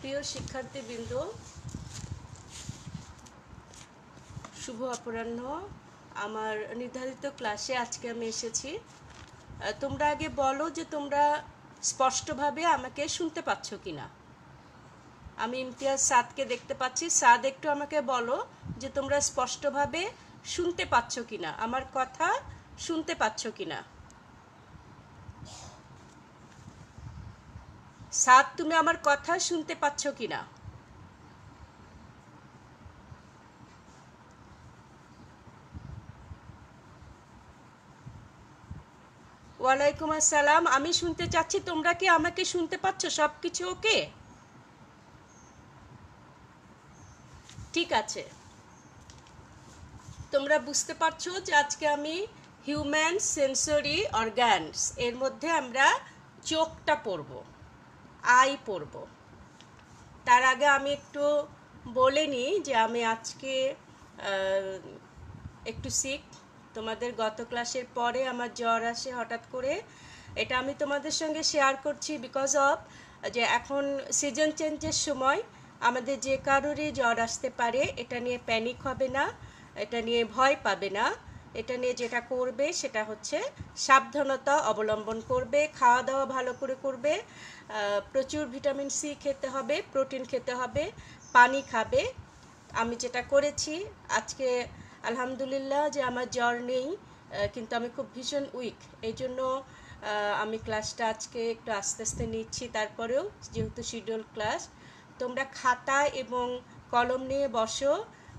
প্রিয় শিক্ষার্থীবৃন্দ, শুভ অপরাহ্ন। আমার নির্ধারিত ক্লাসে আজকে আমি এসেছি। তোমরা আগে বলো যে তোমরা স্পষ্টভাবে আমাকে শুনতে পাচ্ছ কিনা। আমি ইমতিয়াজ সাদকে দেখতে পাচ্ছি। সাদ, একটু আমাকে বলো যে তোমরা স্পষ্টভাবে শুনতে পাচ্ছ কিনা, আমার কথা শুনতে পাচ্ছ কিনা। সাদ, তুমি আমার কথা শুনতে পাচ্ছ কিনা? ওয়ালাইকুম আসসালাম। আমি শুনতে চাচ্ছি, তোমরা কি আমাকে শুনতে পাচ্ছ? সব কিছু ওকে? ঠিক আছে। তোমরা বুঝতে পারছো যে আজকে আমি হিউম্যান সেন্সরি অর্গানস এর মধ্যে আমরা চোখটা পড়ব, আই পড়ব। তার আগে আমি একটু বলে নিই যে আমি আজকে একটু সিক। তোমাদের গত ক্লাসের পরে আমার জ্বর আসে হঠাৎ করে। এটা আমি তোমাদের সঙ্গে শেয়ার করছি বিকজ অফ যে এখন সিজন চেঞ্জের সময় আমাদের যে কারোরই জ্বর আসতে পারে। এটা নিয়ে প্যানিক হবে না, এটা নিয়ে ভয় পাবে না। এটা নিয়ে যেটা করবে সেটা হচ্ছে সাবধানতা অবলম্বন করবে, খাওয়া দাওয়া ভালো করে করবে, প্রচুর ভিটামিন সি খেতে হবে, প্রোটিন খেতে হবে, পানি খাবে। আমি যেটা করেছি আজকে, আলহামদুলিল্লাহ যে আমার জ্বর নেই, কিন্তু আমি খুব ভীষণ উইক। এই জন্য আমি ক্লাসটা আজকে একটু আস্তে আস্তে নিচ্ছি। তারপরেও যেহেতু শিডিউল ক্লাস, তোমরা খাতা এবং কলম নিয়ে বসো।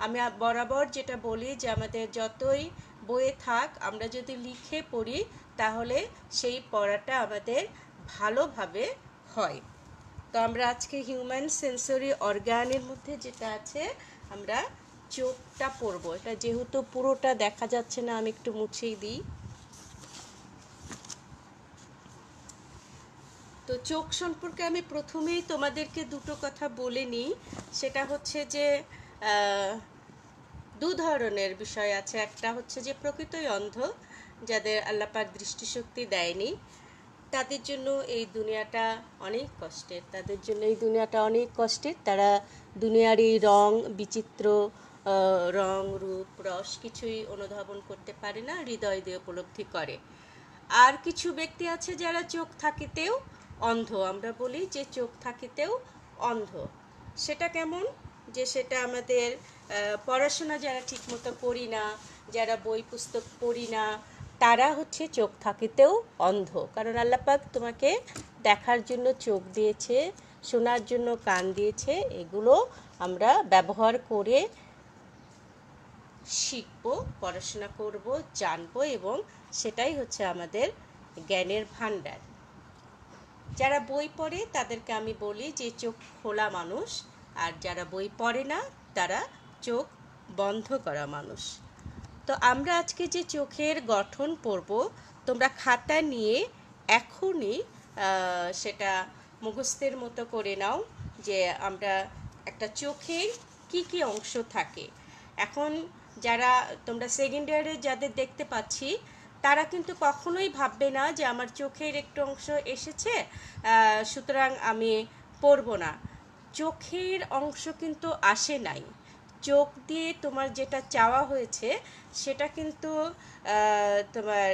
আমি বরাবর যেটা বলি যে আমাদের যতই বইয়ে থাক, আমরা যদি লিখে পড়ি তাহলে সেই পড়াটা আমাদের ভালোভাবে হয়। তো আমরা আজকে হিউম্যান সেন্সরি অর্গানের মধ্যে যেটা আছে, আমরা চোখটা পড়ব। এটা যেহেতু পুরোটা দেখা যাচ্ছে না, আমি একটু মুছেই দিই। তো চোখ সম্পর্কে আমি প্রথমেই তোমাদেরকে দুটো কথা বলে নিই। সেটা হচ্ছে যে দু ধরনের বিষয় আছে। একটা হচ্ছে যে প্রকৃতই অন্ধ, যাদের আল্লাপাক দৃষ্টিশক্তি দেয়নি, তাদের জন্য এই দুনিয়াটা অনেক কষ্টের। তারা দুনিয়ার এই রং বিচিত্র, রং রূপ রস কিছুই অনুধাবন করতে পারে না, হৃদয় দিয়ে উপলব্ধি করে। আর কিছু ব্যক্তি আছে যারা চোখ থাকিতেও অন্ধ। আমরা বলি যে চোখ থাকিতেও অন্ধ। সেটা কেমন? যে সেটা আমাদের পড়াশোনা যারা ঠিকমতো করি না, যারা বই পুস্তক পড়ি না, তারা হচ্ছে চোখ থাকিতেও অন্ধ। কারণ আল্লাহ পাক তোমাকে দেখার জন্য চোখ দিয়েছে, শোনার জন্য কান দিয়েছে। এগুলো আমরা ব্যবহার করে শিখব, পড়াশোনা করব, জানবো, এবং সেটাই হচ্ছে আমাদের জ্ঞানের ভাণ্ডার। যারা বই পড়ে তাদেরকে আমি বলি যে চোখ খোলা মানুষ, আর যারা বই পড়ে না তারা চোখ বন্ধ করা মানুষ। তো আমরা আজকে যে চোখের গঠন পড়ব, তোমরা খাতা নিয়ে এখনই সেটা মুখস্থের মতো করে নাও যে আমরা একটা চোখের কি কি অংশ থাকে। এখন যারা তোমরা সেকেন্ড ইয়ারে যাদের দেখতে পাচ্ছি, তারা কিন্তু কখনোই ভাববে না যে আমার চোখের একটু অংশ এসেছে, সুতরাং আমি পড়ব না। চোখের অংশ কিন্তু আসে নাই। চোখ দিয়ে তোমার যেটা চাওয়া হয়েছে সেটা কিন্তু তোমার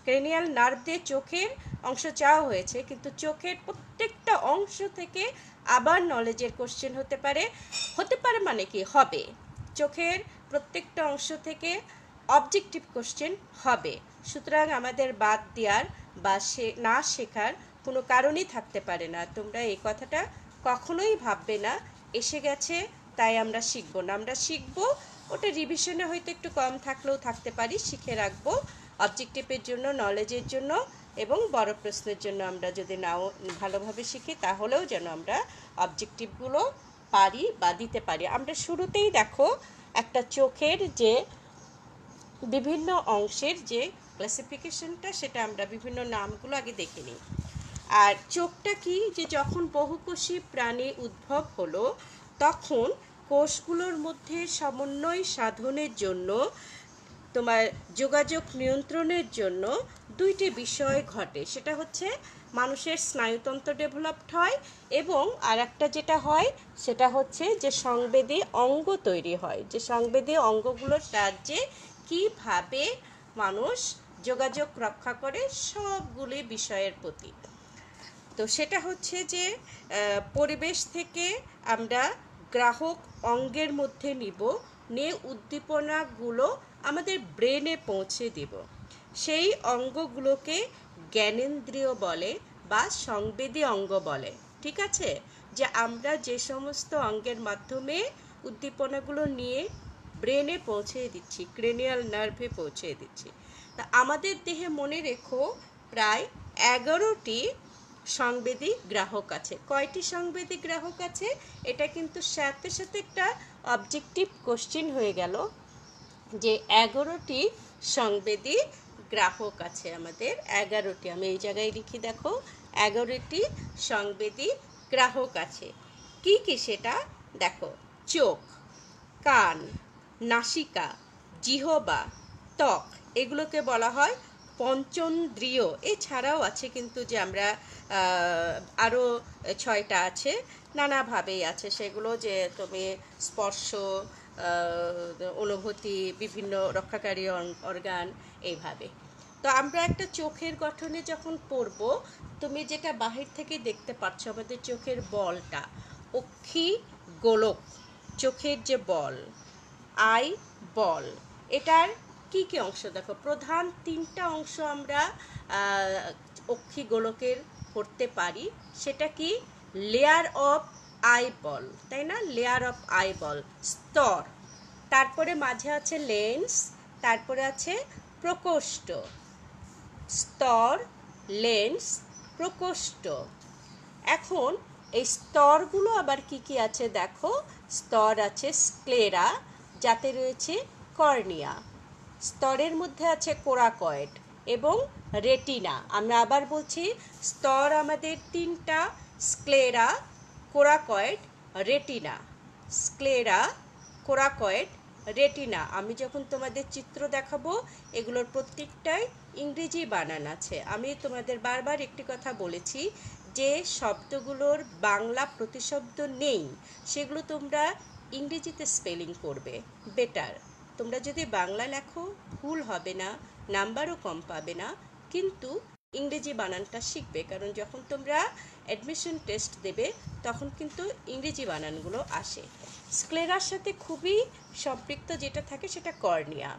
ক্রেনিয়াল নার্ভ দিয়ে চোখের অংশ চাওয়া হয়েছে, কিন্তু চোখের প্রত্যেকটা অংশ থেকে আবার নলেজের কোশ্চেন হতে পারে মানে কি হবে। চোখের প্রত্যেকটা অংশ থেকে অবজেক্টিভ কোশ্চেন হবে। সুতরাং আমাদের বাদ দেওয়ার বা না শেখার কোনো কারণই থাকতে পারে না। তোমরা এই কথাটা কখনোই ভাববে না এসে গেছে তাই আমরা শিখবো না। আমরা শিখবো, ওটা রিভিশনে হয়তো একটু কম থাকলেও থাকতে পারি, শিখে রাখবো অবজেক্টিভের জন্য, নলেজের জন্য, এবং বড় প্রশ্নের জন্য। আমরা যদি নাও ভালোভাবে শিখি তাহলেও যেন আমরা অবজেক্টিভগুলো পারি বা দিতে পারি। আমরা শুরুতেই দেখো একটা চোখের যে বিভিন্ন অংশের যে ক্লাসিফিকেশনটা, সেটা আমরা বিভিন্ন নামগুলো আগে দেখে নিই। আর চোখটা কি, যে যখন বহুকোষী প্রাণী উদ্ভব হলো, তখন কোষগুলোর মধ্যে সমন্বয় সাধনের জন্য, তোমার যোগাযোগ নিয়ন্ত্রণের জন্য দুইটি বিষয় ঘটে। সেটা হচ্ছে মানুষের স্নায়ুতন্ত্র ডেভেলপড হয়, এবং আর একটা যেটা হয় সেটা হচ্ছে যে সংবেদী অঙ্গ তৈরি হয়, যে সংবেদী অঙ্গগুলোর সাহায্যে কিভাবে মানুষ যোগাযোগ রক্ষা করে সবগুলি বিষয়ের প্রতি। তো সেটা হচ্ছে যে পরিবেশ থেকে আমরা গ্রাহক অঙ্গের মধ্যে নিয়ে উদ্দীপনাগুলো আমাদের ব্রেনে পৌঁছে দিব। সেই অঙ্গগুলোকে জ্ঞানেন্দ্রিয় বলে বা সংবেদী অঙ্গ বলে। ঠিক আছে, যে আমরা যে সমস্ত অঙ্গের মাধ্যমে উদ্দীপনাগুলো নিয়ে ব্রেনে পৌঁছে দিচ্ছি, ক্রেনিয়াল নার্ভে পৌঁছে দিচ্ছি। তা আমাদের দেহে মনে রেখো প্রায় 11টি সংবেদী গ্রাহক আছে। কয়টি সংবেদী গ্রাহক আছে? এটা কিন্তু সাথে সাথে একটা অবজেক্টিভ কোশ্চেন হয়ে গেল যে 11টি সংবেদী গ্রাহক আছে আমাদের। 11টি, আমি এই জায়গায় লিখি, দেখো 11টি সংবেদী গ্রাহক আছে। কি কি সেটা দেখো, চোখ, কান, নাসিকা, জিহ্বা, ত্বক, এগুলোকে বলা হয় পঞ্চেন্দ্রিয়। এছাড়াও আছে কিন্তু যে আমরা আরও 6টা আছে, নানাভাবেই আছে সেগুলো, যে তুমি স্পর্শ, অনুভূতি, বিভিন্ন রক্ষাকারী অর্গান, এইভাবে। তো আমরা একটা চোখের গঠনে যখন পড়ব, তুমি যেটা বাহির থেকে দেখতে পাচ্ছ আমাদের চোখের বলটা, অক্ষি গোলক, চোখের যে বল, আই বল, এটার কি কি অংশ দেখো, প্রধান 3টা অংশ আমরা অক্ষি গোলকের করতে পারি। সেটা কি? লেয়ার অফ আই বল, তাই না? লেয়ার অফ আই বল, স্তর, তারপরে মাঝে আছে লেন্স, তারপরে আছে প্রকোষ্ঠ। স্তর, লেন্স, প্রকোষ্ঠ। এখন এই স্তরগুলো আবার কি কি আছে দেখো, স্তর আছে স্ক্লেরা, যাতে রয়েছে কর্নিয়া, স্তরের মধ্যে আছে কোরাকয়েড এবং রেটিনা। আমরা আবার বলছি, স্তর আমাদের 3টা, sclera, coracoid, retina. Sclera, coracoid, retina. আমি যখন তোমাদের চিত্র দেখাবো, এগুলোর প্রত্যেকটাই ইংরেজি বানান আছে। আমি তোমাদের বারবার একটি কথা বলেছি, যে শব্দগুলোর বাংলা প্রতিশব্দ নেই, সেগুলো তোমরা ইংরেজিতে স্পেলিং করবে বেটার। তোমরা যদি বাংলা লেখো ভুল হবে না, নাম্বারও কম পাবে না, কিন্তু ইংরেজি বানানটা শিখবে, কারণ যখন তোমরা অ্যাডমিশন টেস্ট দেবে তখন কিন্তু ইংরেজি বানানগুলো আসে। স্ক্লেরার সাথে খুবই সম্পৃক্ত যেটা থাকে সেটা কর্নিয়া,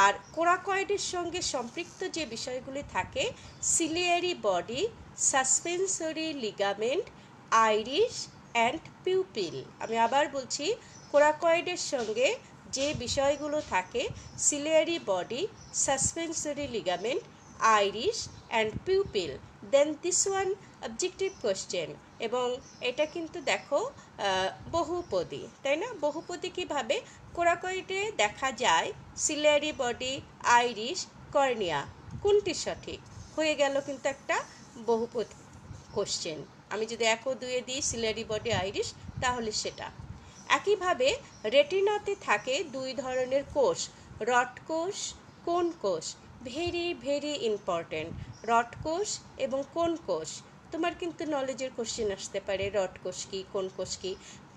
আর কোরাকয়েডের সঙ্গে সম্পৃক্ত যে বিষয়গুলি থাকে, ciliary body, suspensory ligament, iris and pupil. আমি আবার বলছি, কোরাকয়েডের সঙ্গে যে বিষয়গুলো থাকে, ciliary body, suspensory ligament, iris and pupil. Then this one objective question, এবং এটা কিন্তু দেখো বহুপদী, তাই না? বহুপদী কিভাবে? কোরাকয়েডে দেখা যায় সিলিয়ারি বডি, আইরিশ, কর্নিয়া, কোনটি সঠিক? হয়ে গেল কিন্তু একটা বহুপদী কোশ্চেন। আমি যদি 1 ও 2 দিই সিলিয়ারি বডি, আইরিশ, তাহলে সেটা। একইভাবে রেটিনাতে থাকে 2 ধরনের কোষ, রড কোষ, কোন কোষ। ভেরি ভেরি ইম্পর্টেন্ট, রড কোষ এবং কোন কোষ। তোমার কিন্তু নলেজের কোশ্চেন আসতে পারে রড কোষ কি, কোন কোষ কি,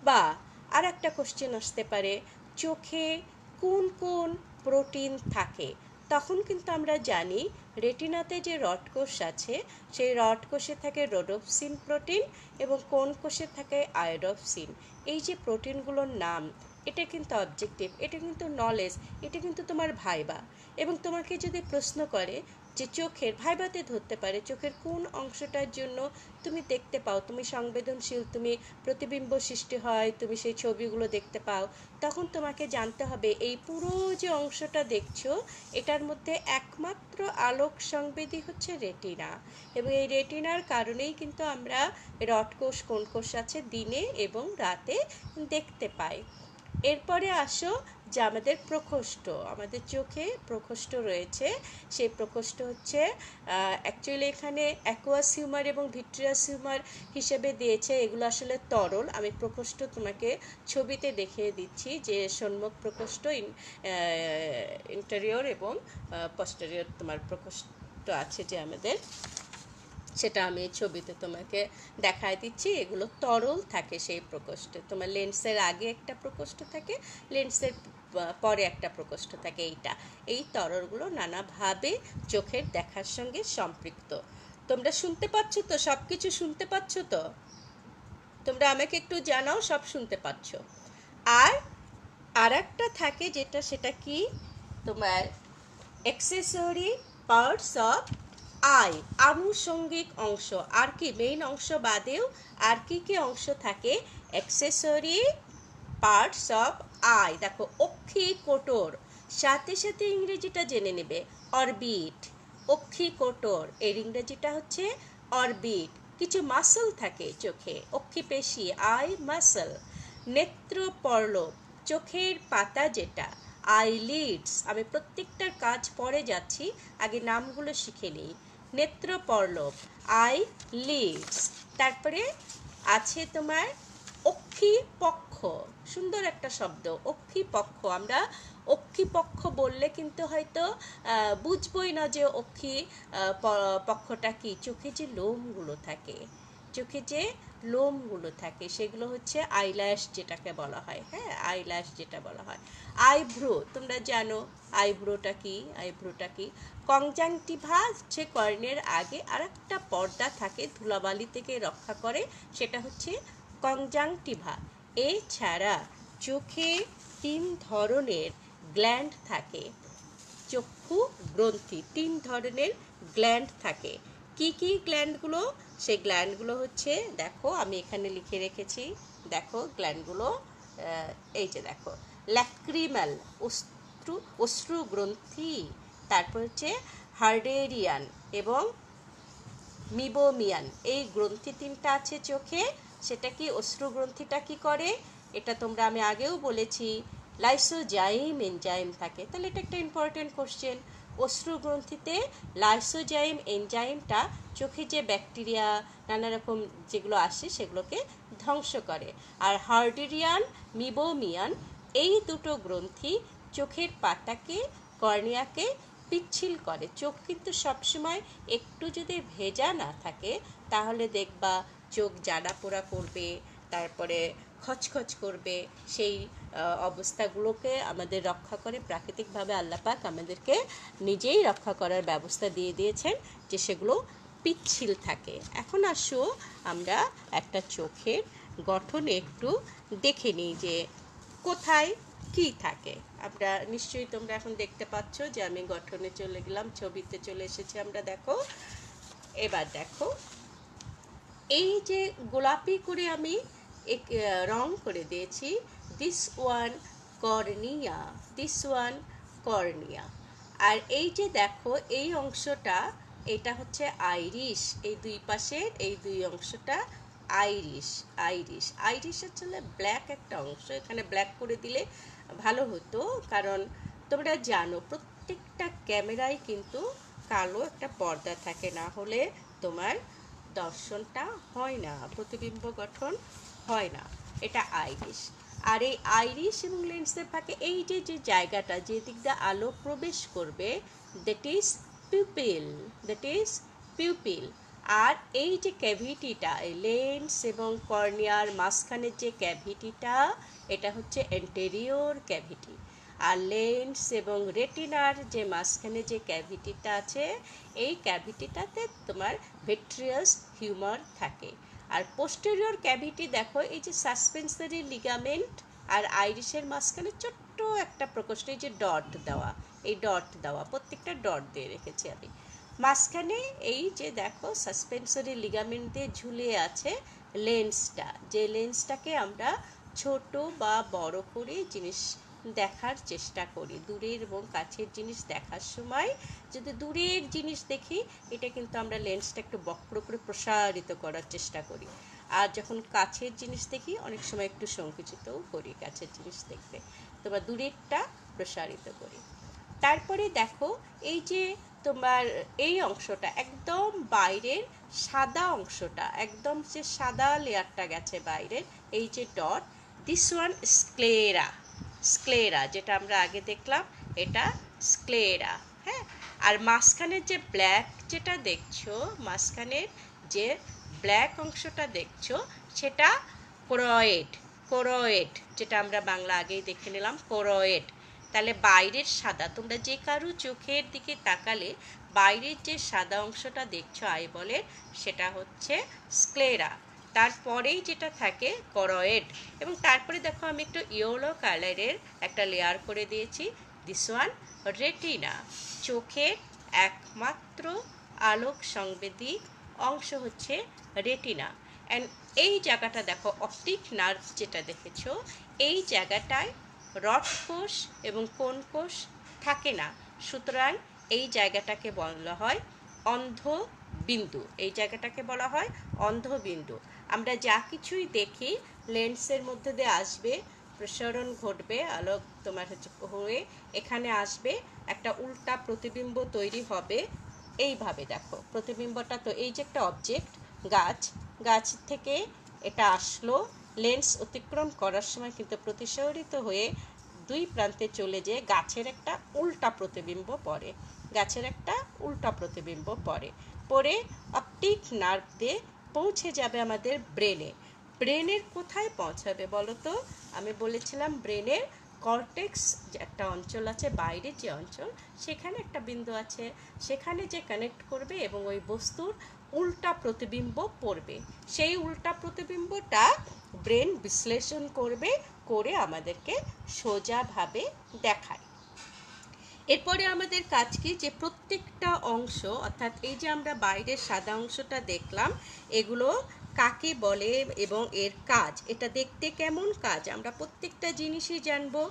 বা আর একটা কোশ্চেন আসতে পারে চোখে কোন কোন প্রোটিন থাকে। তখন কিন্তু আমরা জানি রেটিনাতে যে রড কোষ আছে, সেই রড কোষে থাকে রোডোপসিন প্রোটিন এবং কোন কোষে থাকে আয়োডোপসিন। এই যে প্রোটিনগুলোর নাম, এটা কিন্তু অবজেক্টিভ, এটা কিন্তু নলেজ, এটা কিন্তু তোমার ভাইবা। এবং তোমাকে যদি প্রশ্ন করে যে চোখের, ভাইবাতে ধরতে পারে চোখের কোন অংশটার জন্য তুমি দেখতে পাও, তুমি সংবেদনশীল, তুমি প্রতিবিম্ব সৃষ্টি হয়, তুমি সেই ছবিগুলো দেখতে পাও, তখন তোমাকে জানতে হবে এই পুরো যে অংশটা দেখছো, এটার মধ্যে একমাত্র আলোক সংবেদী হচ্ছে রেটিনা। এবং এই রেটিনার কারণেই কিন্তু আমরা রড কোষ, কোন কোষ আছে, দিনে এবং রাতে দেখতে পাই। এরপরে আসো যে আমাদের প্রকোষ্ঠ, আমাদের চোখে প্রকোষ্ঠ রয়েছে। সেই প্রকোষ্ঠ হচ্ছে অ্যাকচুয়ালি এখানে অ্যাকুয়াস হিউমার এবং ভিট্রিয়াস হিউমার হিসেবে দিয়েছে, এগুলো আসলে তরল। আমি প্রকোষ্ঠ তোমাকে ছবিতে দেখিয়ে দিচ্ছি, যে সম্মুখ প্রকোষ্ঠ, ইন্টেরিয়র এবং পস্টেরিয়র তোমার প্রকোষ্ঠ আছে যে আমাদের, সেটা আমি ছবিতে তোমাকে দেখায় দিচ্ছি। এগুলো তরল থাকে সেই প্রকোষ্ঠে। তোমার লেন্সের আগে একটা প্রকোষ্ঠ থাকে, লেন্সের পরে একটা প্রকোষ্ঠ থাকে। এই তরলগুলো নানাভাবে চোখের দেখার সঙ্গে সম্পৃক্ত। তোমরা শুনতে পাচ্ছ তো? সব কিছু শুনতে পাচ্ছ তো? তোমরা আমাকে একটু জানাও সব শুনতে পাচ্ছ। আর একটা থাকে যেটা, সেটা কি তোমার অ্যাক্সেসরি পার্টস অফ আই, আনুষঙ্গিক অংশ। আর কি মেইন অংশ বাদেও আর কি কি অংশ থাকে? Accessory parts of I. দেখো অক্ষিকোটর, সাথে সাথে ইংরেজিটা জেনে নেবে, অরবিট। অক্ষিকোটর এর ইংরেজিটা হচ্ছে অরবিট। কিছু মাসল থাকে চোখে, অক্ষিপেশি, আই মাসল। নেত্রপর্লব, চোখের পাতা যেটা, আইলিডস। আমি প্রত্যেকটার কাজ পরে যাচ্ছি, আগে নামগুলো শিখে নিই। নেত্রপর্লব, আইলিডস। তারপরে আছে তোমার অক্ষিপক্ষ, সুন্দর একটা শব্দ, অক্ষিপক্ষ। আমরা অক্ষিপক্ষ বললে কিন্তু হয়তো বুঝবই না যে পক্ষটা কি। চোখে যে লোমগুলো থাকে, চোখে যে লোমগুলো থাকে সেগুলো হচ্ছে আইল্যাশ যেটাকে বলা হয়। হ্যাঁ, আইল্যাশ যেটা বলা হয়। আইব্রো, তোমরা জানো আইব্রোটা কি? আইব্রোটা কি? কনজাংটিভা হচ্ছে কর্ণের আগে আর একটা পর্দা থাকে ধুলাবালি থেকে রক্ষা করে, সেটা হচ্ছে কনজাংটিভা। এছাড়া চোখে 3 ধরনের গ্ল্যান্ড থাকে, চক্ষু গ্রন্থি 3 ধরনের গ্ল্যান্ড থাকে। কি কি গ্ল্যান্ডগুলো? সেই গ্ল্যান্ডগুলো হচ্ছে, দেখো আমি এখানে লিখে রেখেছি, দেখো গ্ল্যান্ডগুলো, এই যে দেখো, ল্যাক্রিমাল অশ্রু গ্রন্থি, তারপর হচ্ছে হার্ডেরিয়ান এবং মিবোমিয়ান। এই গ্রন্থি 3টা আছে চোখে। সেটা কি? অশ্রু গ্রন্থিটা কি করে? এটা তোমরা আমি আগেও বলেছি, লাইসোজাইম এনজাইম থাকে। তাহলে এটা একটা ইম্পর্টেন্ট কোশ্চেন। অশ্রু গ্রন্থিতে লাইসোজাইম এনজাইমটা চোখে যে ব্যাকটেরিয়া নানা রকম যেগুলো আসে সেগুলোকে ধ্বংস করে। আর হার্ডেরিয়ান, মিবোমিয়ান এই দুটো গ্রন্থি চোখের পাতাকে, কর্নিয়াকে পিচ্ছিল করে। চোখ কিন্তু সবসময় একটু যদি ভেজা না থাকে তাহলে দেখবা চোখ জ্বালা পোড়া করবে, তারপরে খচখচ করবে। সেই অবস্থাগুলোকে আমাদের রক্ষা করে প্রাকৃতিকভাবে আল্লাহ পাক আমাদেরকে নিজেই রক্ষা করার ব্যবস্থা দিয়ে দিয়েছেন, যে সেগুলো পিচ্ছিল থাকে। এখন আসো আমরা একটা চোখের গঠন একটু দেখে নিই যে কোথায় কি থাকে। আমরা নিশ্চয়ই তোমরা এখন দেখতে পাচ্ছ যে আমি গঠনে চলে গেলাম, ছবিতে চলে এসেছি আমরা। দেখো, এবার দেখো, এই যে গোলাপি করে আমি রং করে দিয়েছি, this one cornea, this one cornea. আর এই যে দেখো এই অংশটা, এটা হচ্ছে আইরিশ। এই দুই পাশের এই দুই অংশটা আইরিশ। আইরিশ আইরিশ আসলে ব্ল্যাক একটা অংশ, এখানে ব্ল্যাক করে দিলে ভালো হতো, কারণ তোমরা জানো প্রত্যেকটা ক্যামেরায় কিন্তু কালো একটা পর্দা থাকে, না হলে তোমার দর্শনটা হয় না, প্রতিবিম্ব গঠন হয় না। এটা আইরিশ। আর এই আইরিশ এবং লেন্সের ফাঁকে এই যে যে জায়গাটা, যে দিক দিয়ে আলো প্রবেশ করবে, that is pupil, that is pupil. আর এই যে ক্যাভিটিটা, এই লেন্স এবং কর্নিয়ার মাঝখানের যে ক্যাভিটিটা, এটা হচ্ছে অ্যান্টেরিয়র ক্যাভিটি। আর লেন্স এবং রেটিনার যে মাঝখানে যে ক্যাভিটিটা আছে, এই ক্যাভিটিটাতে তোমার ভিট্রিয়াস হিউমার থাকে। আর পোস্টেরিয়র ক্যাভিটি দেখো, এই যে সাসপেন্সরি লিগামেন্ট আর আইরিশের মাঝখানে ছোট্ট একটা প্রকোষ্ঠ, এই যে ডট দেওয়া, এই ডট দেওয়া, প্রত্যেকটা ডট দিয়ে রেখেছি আমি। মাঝখানে এই যে দেখো সাসপেন্সরি লিগামেন্ট দিয়ে ঝুলে আছে লেন্সটা, যে লেন্সটাকে আমরা ছোট বা বড় করে জিনিস দেখার চেষ্টা করি। দূরের এবং কাছের জিনিস দেখার সময় যদি দূরের জিনিস দেখি, এটা কিন্তু আমরা লেন্সটা একটু বক্র করে প্রসারিত করার চেষ্টা করি। আর যখন কাছের জিনিস দেখি অনেক সময় একটু সংকুচিতও করি কাছের জিনিস দেখতে, তোমার দূরেরটা প্রসারিত করি। তারপরে দেখো এই যে তোমার এই অংশটা একদম বাইরের সাদা অংশটা, একদম যে সাদা লেয়ারটা গেছে বাইরের, এই যে dot, this one sclera. Sclera যেটা আমরা আগে দেখলাম, এটা স্ক্লেরা। হ্যাঁ, আর মাঝখানের যে ব্ল্যাক যেটা দেখছো, মাঝখানের যে ব্ল্যাক অংশটা দেখছো সেটা কোরয়েড, কোরয়েড যেটা আমরা বাংলা আগেই দেখে নিলাম, কোরয়েড। তাহলে বাইরের সাদা, তোমরা যে কারো চোখের দিকে তাকালে বাইরের যে সাদা অংশটা দেখছো আইবলের, সেটা হচ্ছে স্ক্লেরা। তারপরেই যেটা থাকে করয়েড, এবং তারপরে দেখো আমি একটু ইয়েলো কালারের একটা লেয়ার করে দিয়েছি, দিস ওয়ান রেটিনা। চোখের একমাত্র আলোক সংবেদী অংশ হচ্ছে রেটিনা। অ্যান্ড এই জায়গাটা দেখো অপটিক নার্ভ যেটা দেখেছো, এই জায়গাটায় রড কোষ এবং কোন কোষ থাকে না, সুতরাং এই জায়গাটাকে বলা হয় অন্ধবিন্দু। এই জায়গাটাকে বলা হয় অন্ধবিন্দু। আমরা যা কিছুই দেখি লেন্সের মধ্যে দিয়ে আসবে, প্রসারণ ঘটবে, আলোক তোমার হচ্ছে হয়ে এখানে আসবে, একটা উল্টা প্রতিবিম্ব তৈরি হবে। এইভাবে দেখো প্রতিবিম্বটা, তো এই যে একটা অবজেক্ট গাছ, গাছ থেকে এটা আসলো, লেন্স অতিক্রম করার সময় কিন্তু প্রতিসরিত হয়ে দুই প্রান্তে চলে যেয়ে গাছের একটা উল্টা প্রতিবিম্ব পড়ে, গাছের একটা উল্টা প্রতিবিম্ব পড়ে অপটিক নার্ভ দিয়ে পৌঁছে যাবে আমাদের ব্রেনে। ব্রেনের কোথায় পৌঁছাবে বলো তো? আমি বলেছিলাম ব্রেনের কর্টেক্স যে একটা অঞ্চল আছে, বাইরের যে অঞ্চল, সেখানে একটা বিন্দু আছে, সেখানে যে কানেক্ট করবে এবং ওই বস্তুর উল্টা প্রতিবিম্ব পড়বে। সেই উল্টা প্রতিবিম্বটা ব্রেন বিশ্লেষণ করবে, করে আমাদেরকে সোজাভাবে দেখায়। এরপরে আমাদের কাজ কি, যে প্রত্যেকটা অংশ, অর্থাৎ এই যে আমরা বাইরের সাদা অংশটা দেখলাম, এগুলো কাকে বলে এবং এর কাজ, এটা দেখতে কেমন কাজ, আমরা প্রত্যেকটা জিনিসই জানবো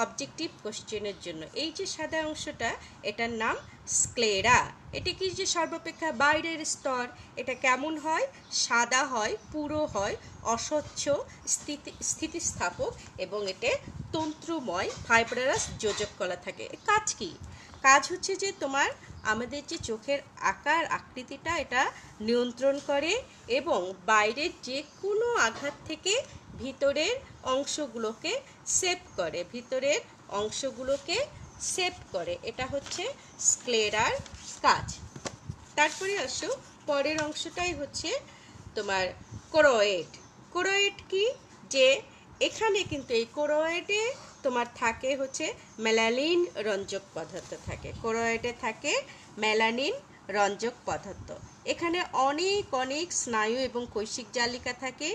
অবজেক্টিভ কোশ্চেনের জন্য। এই যে সাদা অংশটা, এটার নাম স্ক্লেরা। এটা কি, যে সর্বাপেক্ষা বাইরের স্তর, এটা কেমন হয়? সাদা হয়, পুরো হয়, অস্বচ্ছ, স্থিতিস্থাপক, এবং এতে তন্তুময় ফাইব্রারাস যোজক কলা থাকে। কাজ কি? কাজ হচ্ছে যে তোমার আমাদের যে চোখের আকার আকৃতিটা এটা নিয়ন্ত্রণ করে এবং বাইরের যে কোনো আঘাত থেকে ভিতরের অংশগুলোকে সেভ করে, ভিতরের অংশগুলোকে সেভ করে। এটা হচ্ছে স্ক্লেরার কাজ। তারপরে আসো পরের অংশটাই হচ্ছে তোমার কোরয়েড। কোরয়েড কি, যে এখানে কিন্তু এই কোরয়েডে তোমার থাকে হচ্ছে মেলানিন রঞ্জক পদার্থ থাকে, কোরয়েডে থাকে মেলানিন রঞ্জক পদার্থ। এখানে অনেক অনেক স্নায়ু এবং কৈশিক জালিকা থাকে,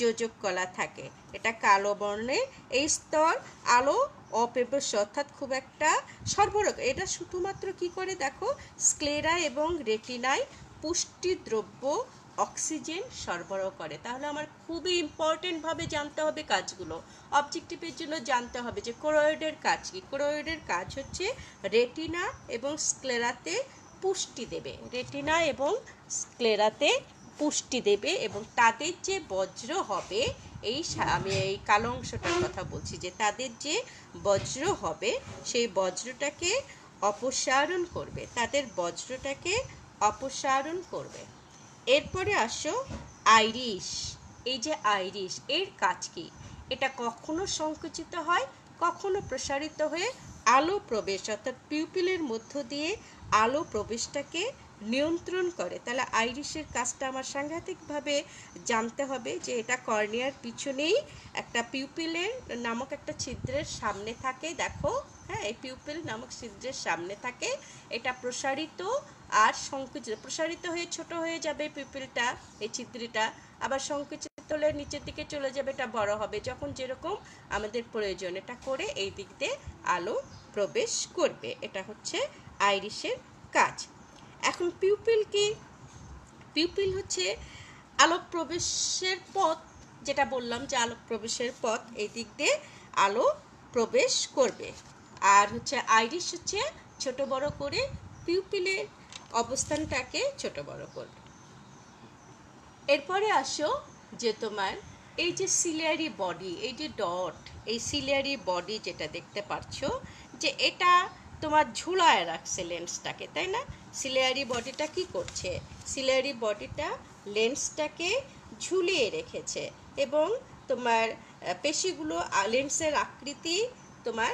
যোজক কলা থাকে। এটা কালো বর্ণের। এই স্তর আলো অপ্রবেশ, অর্থাৎ খুব একটা সরবরাহ, এটা শুধুমাত্র কি করে দেখো, স্ক্লেরা এবং রেটিনায় পুষ্টি দ্রব্য অক্সিজেন সরবরাহ করে। তাহলে আমার খুবই ইম্পর্টেন্টভাবে জানতে হবে কাজগুলো, অবজেক্টিভের জন্য জানতে হবে যে কোরয়েডের কাজ কি। কোরয়েডের কাজ হচ্ছে রেটিনা এবং স্ক্লেরাতে পুষ্টি দেবে, রেটিনা এবং স্ক্লেরাতে পুষ্টি দেবে, এবং তাদের যে বজ্র হবে, আমি এই কালো অংশটার কথা বলছি, যে তাদের যে বজ্র হবে সেই বজ্রটাকে অপসারণ করবে, তাদের বজ্রটাকে অপসারণ করবে। এরপরে আসো আইরিশ। এই যে আইরিশ, এর কাজ কি? এটা কখনো সংকুচিত হয়, কখনো প্রসারিত হয়ে আলো প্রবেশ, অর্থাৎ পিউপিলের মধ্য দিয়ে আলো প্রবেশটাকে নিয়ন্ত্রণ করে। তাহলে আইরিশের কাজটা আমার সাংঘাতিকভাবে জানতে হবে, যে এটা কর্নিয়ার পিছনেই একটা পিউপিলের নামক একটা ছিদ্রের সামনে থাকে, দেখো, হ্যাঁ, এই পিউপিল নামক ছিদ্রের সামনে থাকে। এটা প্রসারিত আর সংকুচিত, প্রসারিত হয়ে ছোট হয়ে যাবে পিউপিলটা, এই ছিদ্রটা, আবার সংকুচিত হলে নিচের দিকে চলে যাবে, এটা বড় হবে, যখন যেরকম আমাদের প্রয়োজন এটা করে এই দিক দিয়ে আলো প্রবেশ করবে। এটা হচ্ছে আইরিশের কাজ। এখন পিউপিল কি? পিউপিল হচ্ছে আলোক প্রবেশের পথ, যেটা বললাম যে আলোক প্রবেশের পথ, এই দিক দিয়ে আলো প্রবেশ করবে। আর হচ্ছে আইরিশ হচ্ছে ছোট বড় করে পিউপিলের অবস্থানটাকে ছোট বড় করবে। এরপরে আসো যে তোমার এই যে সিলিয়ারি বডি, এই যে ডট, এই সিলিয়ারি বডি যেটা দেখতে পাচ্ছ, যে এটা তোমার ঝুলায় রাখছে লেন্সটাকে, তাই না? সিলিয়ারি বডিটা কি করছে? সিলিয়ারি বডিটা লেন্সটাকে ঝুলিয়ে রেখেছে, এবং তোমার পেশিগুলো লেন্সের আকৃতি তোমার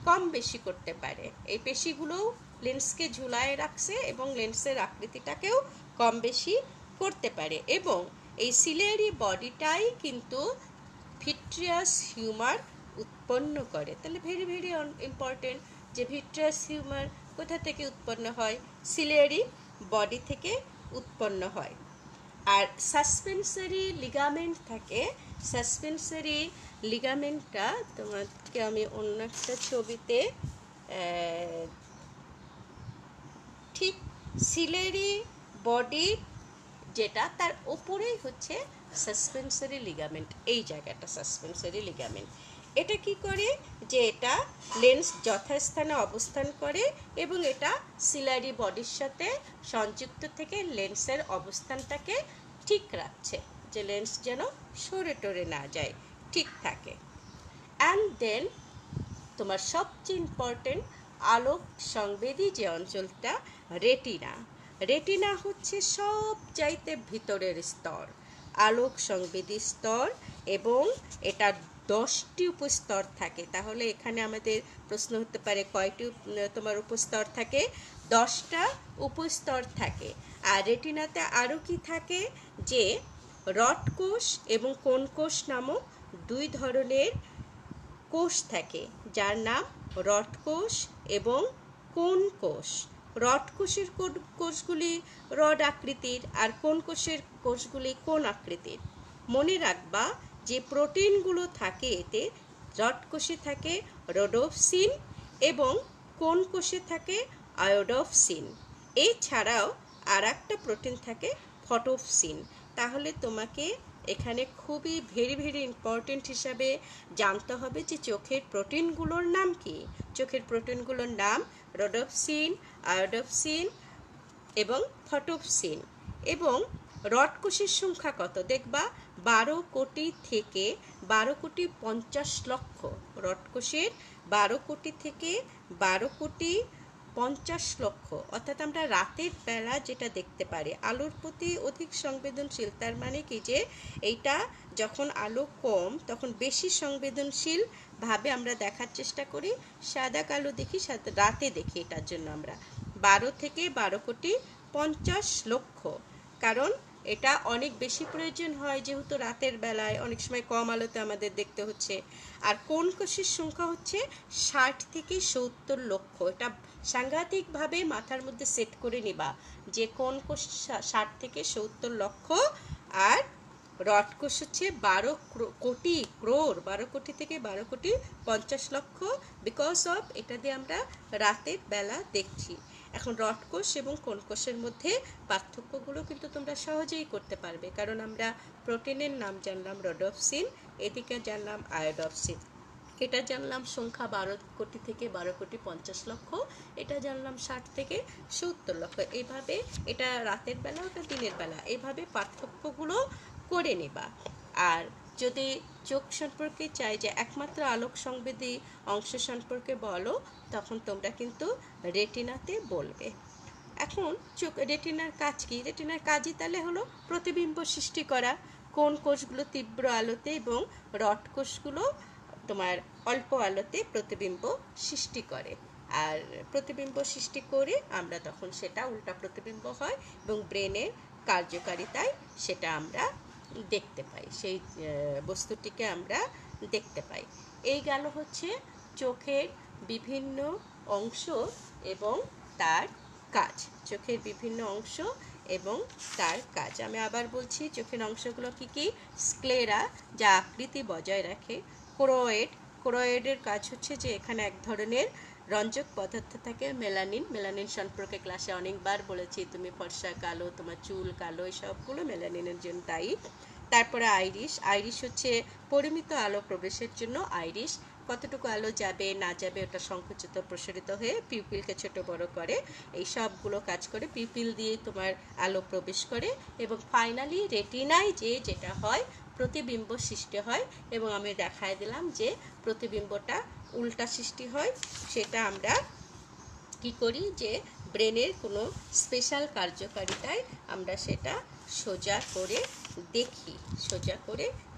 কম বেশি করতে পারে। এই পেশিগুলো লেন্সকে ঝুলায় রাখছে এবং লেন্সের আকৃতিটাকেও কম বেশি করতে পারে। এবং এই সিলিয়ারি বডিটাই কিন্তু ভিট্রিয়াস হিউমার উৎপন্ন করে। তাহলে ভেরি ভেরি ইম্পর্টেন্ট যে ভিট্রিয়াস হিউমার কোথা থেকে উৎপন্ন হয়? সিলিয়ারি বডি থেকে উৎপন্ন হয়। আর সাসপেন্সারি লিগামেন্ট থাকে। সাসপেন্সারি লিগামেন্টটা তোমাকে আমি অন্য একটা ছবিতে ঠিক সিলিয়ারি বডি যেটা তার ওপরেই হচ্ছে সাসপেন্সারি লিগামেন্ট। এই জায়গাটা সাসপেন্সারি লিগামেন্ট। এটা কি করে? যে এটা লেন্স যথাস্থানে অবস্থান করে এবং এটা সিলিয়ারি বডির সাথে সংযুক্ত থেকে লেন্সের অবস্থানটাকে ঠিক রাখছে, যে লেন্স যেন সরে টরে না যায়, ঠিক থাকে। অ্যান্ড দেন তোমার সবচেয়ে ইম্পর্টেন্ট আলোক সংবেদী যে অঞ্চলটা, রেটিনা। রেটিনা হচ্ছে সব চাইতে ভিতরের স্তর, আলোক সংবেদী স্তর, এবং এটা 10টি উপস্তর থাকে। তাহলে এখানে আমাদের প্রশ্ন হতে পারে কয়টি তোমার উপস্তর থাকে? 10টা উপস্তর থাকে। আর রেটিনাতে আরও কি থাকে? যে রড কোষ এবং কোন কোষ নামক 2 ধরনের কোষ থাকে, যার নাম রড কোষ এবং কোন কোষ। রড কোষের কোষগুলি রড আকৃতির, আর কোন কোষের কোষগুলি কোন আকৃতির। মনে রাখবা যে প্রোটিনগুলো থাকে এতে, রড কোষে থাকে রোডোপসিন এবং কোন কোষে থাকে আয়োডোপসিন। এছাড়াও আর একটা প্রোটিন থাকে ফটোপসিন। তাহলে তোমাকে এখানে খুবই ভেরি ভেরি ইম্পর্টেন্ট হিসাবে জানতে হবে যে চোখের প্রোটিনগুলোর নাম কি। চোখের প্রোটিনগুলোর নাম রোডোপসিন, আয়োডোপসিন এবং ফটোপসিন। এবং রড কোষের সংখ্যা কত দেখবা? 12 কোটি থেকে 12 কোটি 50 লক্ষ। রড কোষের 12 কোটি থেকে 12 কোটি 50 লক্ষ। অর্থাৎ আমরা রাতের বেলা যেটা দেখতে পারি, আলোর প্রতি অধিক সংবেদনশীল। তার মানে কি যে এইটা যখন আলো কম তখন বেশি সংবেদনশীল ভাবে আমরা দেখার চেষ্টা করি। সাদা কালো দেখি, রাতে দেখি। এটার জন্য আমরা 12 থেকে 12 কোটি 50 লক্ষ। কারণ এটা অনেক বেশি প্রয়োজন হয় যেহেতু রাতের বেলায় অনেক সময় কম আলোতে আমাদের দেখতে হচ্ছে। আর কোন কোষের সংখ্যা হচ্ছে 60 থেকে 70 লক্ষ। এটা সাংঘাতিকভাবে মাথার মধ্যে সেট করে নিবা যে কোন কোষ 60 থেকে 70 লক্ষ, আর রড কোষ হচ্ছে 12 কোটি ক্রোর, 12 কোটি থেকে 12 কোটি 50 লক্ষ। বিকজ অফ এটা দিয়ে আমরা রাতের বেলা দেখছি। এখন রড কোষ এবং কোন কোষের মধ্যে পার্থক্যগুলো কিন্তু তোমরা সহজেই করতে পারবে, কারণ আমরা প্রোটিনের নাম জানলাম রোডোপসিন, এদিকে জানলাম আয়োডোপসিন। এটা জানলাম সংখ্যা 12 কোটি থেকে 12 কোটি 50 লক্ষ, এটা জানলাম 60 থেকে 70 লক্ষ। এইভাবে এটা রাতের বেলা, ওটা দিনের বেলা, এইভাবে পার্থক্যগুলো করে নেবা। আর যদি চোখ সম্পর্কে চাই যে একমাত্র আলোক সংবেদী অংশ সম্পর্কে বলো, তখন তোমরা কিন্তু রেটিনাতে বলবে। এখন চোখ রেটিনার কাজ কি? রেটিনার কাজই তাহলে হলো প্রতিবিম্ব সৃষ্টি করা। কোন কোষগুলো তীব্র আলোতে এবং রড কোষগুলো তোমার অল্প আলোতে প্রতিবিম্ব সৃষ্টি করে। আর প্রতিবিম্ব সৃষ্টি করে আমরা তখন সেটা উল্টা প্রতিবিম্ব হয় এবং ব্রেনের কার্যকারিতায় সেটা আমরা দেখতে পাই, সেই বস্তুটিকে আমরা দেখতে পাই। এই গেল হচ্ছে চোখের বিভিন্ন অংশ এবং তার কাজ। চোখের বিভিন্ন অংশ এবং তার কাজ আমি আবার বলছি। চোখের অংশগুলো কি কি? স্ক্লেরা, যা আকৃতি বজায় রাখে। কোরোয়েড, কোরোয়েডের কাজ হচ্ছে যে এখানে এক ধরনের রঞ্জক পদার্থ থাকে মেলানিন। মেলানিন সম্পর্কে ক্লাসে অনেকবার বলেছি, তুমি ফর্সা কালো, তোমার চুল কালো, এই সবগুলো মেলানিনের জন্য দায়ী। তারপরে আইরিশ, আইরিশ হচ্ছে পরিমিত আলো প্রবেশের জন্য। আইরিশ কতটুকু আলো যাবে না যাবে ওটা সংকুচিত প্রসারিত হয়ে পিউপিলকে ছোট বড় করে, এই সবগুলো কাজ করে। পিউপিল দিয়েই তোমার আলো প্রবেশ করে। এবং ফাইনালি রেটিনায় যেটা হয়, প্রতিবিম্ব সৃষ্টি হয়। এবং আমি দেখায় দিলাম যে প্রতিবিম্বটা উল্টা সৃষ্টি হয়। সেটা আমরা কি করি যে ব্রেনের কোনো স্পেশাল কার্যকারিতায় আমরা সেটা সোজা করে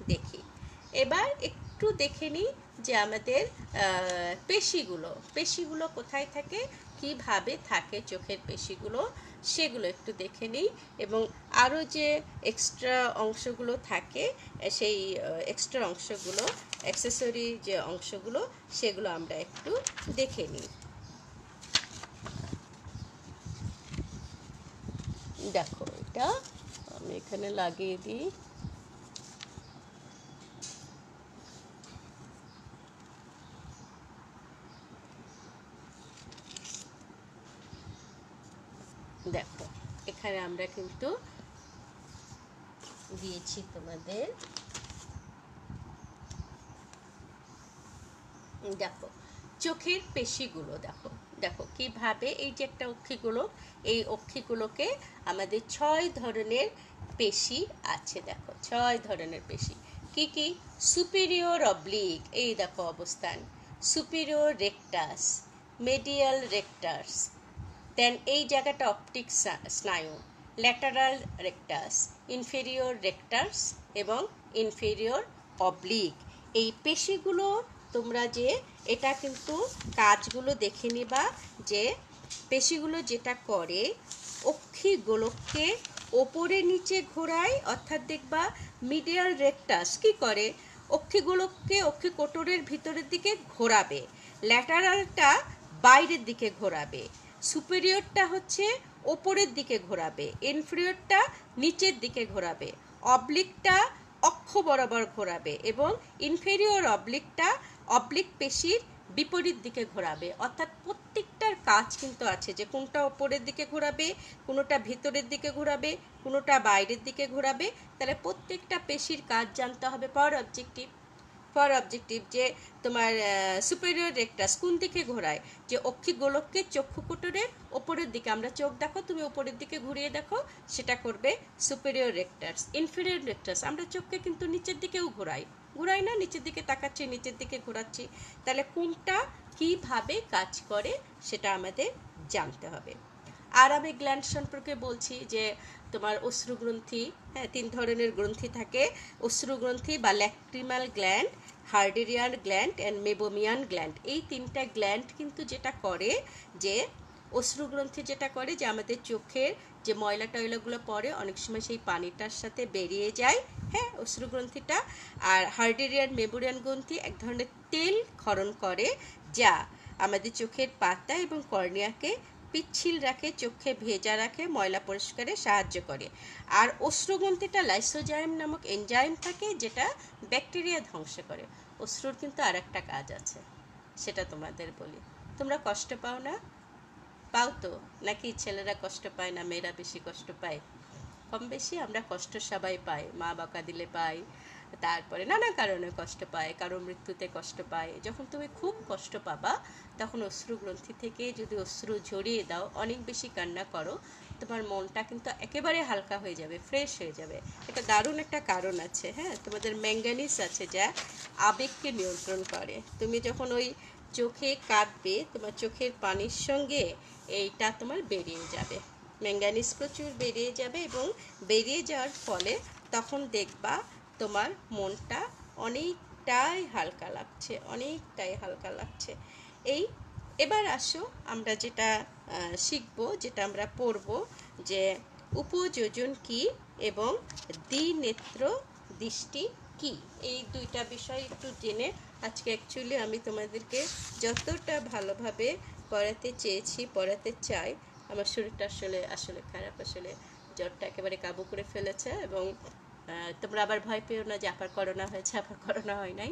দেখি। এবার একটু দেখে নিই যে আমাদের পেশিগুলো কোথায় থাকে, কিভাবে থাকে চোখের পেশিগুলো। সেগুলো একটু দেখে নিই, এবং আরও যে এক্সট্রা অংশগুলো থাকে সেই এক্সট্রা অংশগুলো, অ্যাক্সেসরি যে অংশগুলো, সেগুলো আমরা একটু দেখে নিই। দেখো, এটা আমি এখানে লাগিয়ে দিই। দেখো, এখানে আমরা কিন্তু দিয়েছি তোমাদের, দেখো চোখের পেশিগুলো, দেখো দেখো কিভাবে এই যে একটা অক্ষিগোলক, এই অক্ষিগোলকে আমাদের 6 ধরনের পেশি আছে। দেখো 6 ধরনের পেশি কি কি? সুপিরিয়র অবলিক, এই দেখো অবস্থান, সুপিরিয়র রেক্টাস, মেডিয়াল রেক্টাস, দেন এই জায়গাটা অপটিক স্নায়ু, ল্যাটারাল রেক্টাস, ইনফেরিয়র রেক্টাস এবং ইনফেরিয়র অবলিক। এই পেশিগুলো তোমরা যে এটা কিন্তু কাজগুলো দেখে নিবা, যে পেশিগুলো যেটা করে অক্ষিগোলককে ওপরে নিচে ঘোরায়, অর্থাৎ দেখবা মিডিয়াল রেক্টাস কি করে, অক্ষিগোলককে অক্ষিকোটরের ভিতরের দিকে ঘোরাবে, ল্যাটারালটা বাইরের দিকে ঘোরাবে, সুপিরিয়রটা হচ্ছে ওপরের দিকে ঘোরাবে, ইনফেরিয়রটা নিচের দিকে ঘোরাবে, অবলিকটা অক্ষ বরাবর ঘোরাবে এবং ইনফেরিয়র অবলিকটা অবলিক পেশির বিপরীত দিকে ঘোরাবে। অর্থাৎ প্রত্যেকটার কাজ কিন্তু আছে, যে কোনটা ওপরের দিকে ঘোরাবে, কোনোটা ভিতরের দিকে ঘোরাবে, কোনোটা বাইরের দিকে ঘোরাবে। তাহলে প্রত্যেকটা পেশির কাজ জানতে হবে। ফর অবজেক্টিভ যে তোমার সুপিরিয়র রেক্টাস কোন দিকে ঘোরায়, যে অক্ষিগোলককে চক্ষুকোটরের ওপরের দিকে, আমরা চোখ দেখো, তুমি ওপরের দিকে ঘুরিয়ে দেখো, সেটা করবে সুপিরিয়র রেক্টাস। ইনফেরিয়র রেক্টাস আমরা চোখকে কিন্তু নিচের দিকেও ঘোরাই না, নিচের দিকে তাকাচ্ছি, নিচের দিকে ঘোরাচ্ছি। তাহলে কোনটা কিভাবে কাজ করে সেটা আমাদের জানতে হবে। আর আমি গ্ল্যান্ড সম্পর্কে বলছি, যে তোমার অশ্রুগ্রন্থি, হ্যাঁ 3 ধরনের গ্রন্থি থাকে, অশ্রুগ্রন্থি বা lacrimal gland, harderian gland and meibomian gland. এই 3টা গ্ল্যান্ড কিন্তু যেটা করে, যে অশ্রুগ্রন্থি যেটা করে, যে আমাদের চোখের যে ময়লা টয়লাগুলো পড়ে অনেক সময় সেই পানিটার সাথে বেরিয়ে যায়, হ্যাঁ অশ্রুগ্রন্থিটা। আর হার্ডেরিয়ান মেবোরিয়ান গ্রন্থি এক ধরনের তেল ক্ষরণ করে, যা আমাদের চোখের পাতা এবং কর্নিয়াকে পিচ্ছিল রাখে, চোখে ভেজা রাখে, ময়লা পরিষ্কারে সাহায্য করে। আর অশ্রুগ্রন্থিটা লাইসোজাইম নামক এনজাইম থাকে, যেটা ব্যাকটেরিয়া ধ্বংস করে। অশ্রুর কিন্তু আর একটা কাজ আছে, সেটা তোমাদের বলি। তোমরা কষ্ট পাও না? পাও তো নাকি? ছেলেরা কষ্ট পায় না, মেয়েরা বেশি কষ্ট পায়? কম বেশি আমরা কষ্ট সবাই পাই, মা বকা দিলে পাই, তারপরে নানা কারণে কষ্ট পায়, কারো মৃত্যুতে কষ্ট পায়। যখন তুমি খুব কষ্ট পাবা, তখন অশ্রু গ্রন্থি থেকে যদি অশ্রু ঝরিয়ে দাও, অনেক বেশি কান্না করো, তোমার মনটা কিন্তু একেবারে হালকা হয়ে যাবে, ফ্রেশ হয়ে যাবে। এটা দারুণ একটা কারণ আছে, হ্যাঁ তোমাদের ম্যাঙ্গানিজ আছে, যা আবেগকে নিয়ন্ত্রণ করে। তুমি যখন ওই চোখে কাঁদবে, তোমার চোখের পানির সঙ্গে এইটা তোমার বেরিয়ে যাবে, ম্যাঙ্গানিজ প্রচুর বেরিয়ে যাবে, এবং বেরিয়ে যাওয়ার ফলে তখন দেখবা তোমার মনটা অনেকটাই হালকা লাগছে, অনেকটাই হালকা লাগছে। এবার আসো আমরা যেটা শিখবো, যেটা আমরা পড়ব, যে উপযোজন কি এবং দ্বিনেত্র দৃষ্টি কি। এই 2টা বিষয় একটু জেনে আজকে অ্যাকচুয়ালি আমি তোমাদেরকে যতটা ভালোভাবে পড়াতে চেয়েছি, পড়াতে চাই। আমার শরীরটা আসলে খারাপ, আসলে জ্বরটা একেবারে কাবু করে ফেলেছে। এবং তোমরা আবার ভয় পেও না যে আবার করোনা হয়েছে, আবার করোনা হয় নাই।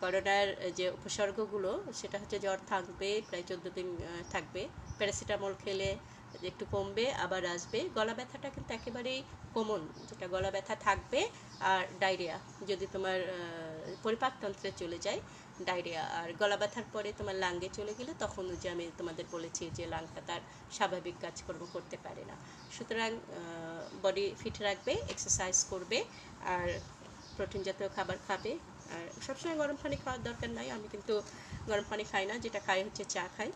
করোনার যে উপসর্গগুলো, সেটা হচ্ছে জ্বর থাকবে, প্রায় 14 দিন থাকবে, প্যারাসিটামল খেলে একটু কমবে, আবার আসবে। গলা ব্যথাটা কিন্তু একেবারেই কমন, যেটা গলা ব্যথা থাকবে। আর ডায়রিয়া যদি তোমার পরিপাকতন্ত্রে চলে যায়, ডায়রিয়া। আর গলা ব্যথার পরে তোমার লাঙ্গে চলে গেলে, তখন যে আমি তোমাদের বলেছি যে লাংটা তার স্বাভাবিক কাজকর্ম করতে পারে না। সুতরাং বডি ফিট রাখবে, এক্সারসাইজ করবে, আর প্রোটিন জাতীয় খাবার খাবে। আর সবসময় গরম পানি খাওয়ার দরকার নাই, আমি কিন্তু গরম পানি খাই না, যেটা খাই হচ্ছে চা খাই,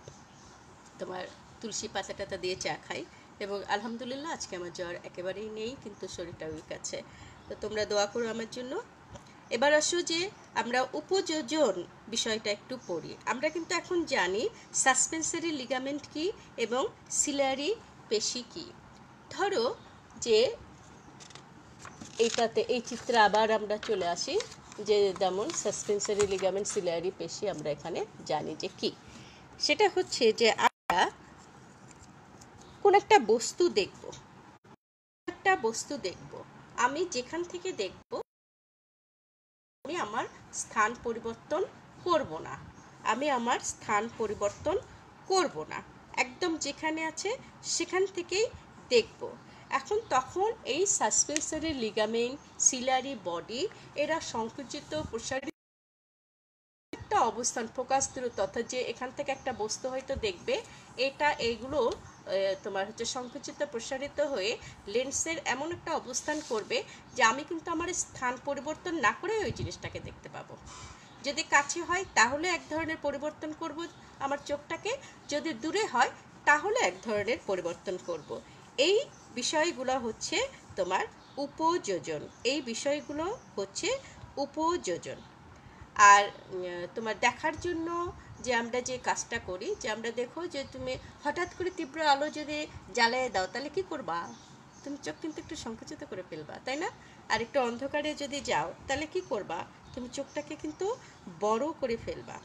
তোমার তুলসী পাতাটা দিয়ে চা খাই। এবং আলহামদুলিল্লাহ আজকে আমার জ্বর একেবারেই নেই, কিন্তু শরীরটা উইক আছে। তো তোমরা দোয়া করো আমার জন্য। এবার আসো যে আমরা উপযোজন বিষয়টা একটু পড়ি। আমরা কিন্তু এখন জানি সাসপেন্সরি লিগামেন্ট কি এবং সিলারি পেশি কি। ধরো যে এইটাতে এই চিত্রে আবার আমরা চলে আসি, যে যেমন সাসপেন্সরি লিগামেন্ট সিলারি পেশি আমরা এখানে জানি যে কি। সেটা হচ্ছে যে আমরা কোন একটা বস্তু দেখব, আমি যেখান থেকে দেখব আমি আমার স্থান পরিবর্তন করব না, একদম যেখানে আছে সেখান থেকেই দেখব। এখন তখন এই সাসপেন্সরি লিগামেন্ট, সিলারি বডি এরা সংকুচিত প্রসারিত একটা অবস্থান, ফোকাস দূরত্ব, অর্থাৎ যে এখান থেকে একটা বস্তু হয়তো দেখবে, এইগুলো তোমার হচ্ছে সংকুচিত প্রসারিত হয়ে লেন্সের এমন একটা অবস্থান করবে যে আমি কিন্তু আমার স্থান পরিবর্তন না করে ওই জিনিসটাকে দেখতে পাবো। যদি কাছে হয় তাহলে এক ধরনের পরিবর্তন করব আমার চোখটাকে, যদি দূরে হয় তাহলে এক ধরনের পরিবর্তন করব। এই বিষয়গুলো হচ্ছে তোমার উপযোজন, আর তোমার দেখার জন্য যে আমরা যে কাজটা করি, যে আমরা দেখো যে তুমি হঠাৎ করে তীব্র আলো যদি জ্বালিয়ে দাও তাহলে কি করবা, তুমি চোখ কিন্তু একটু সংকুচিত করে ফেলবা, তাই না? আর একটু অন্ধকারে যদি যাও তাহলে কি করবা, তুমি চোখটাকে কিন্তু বড় করে ফেলবা।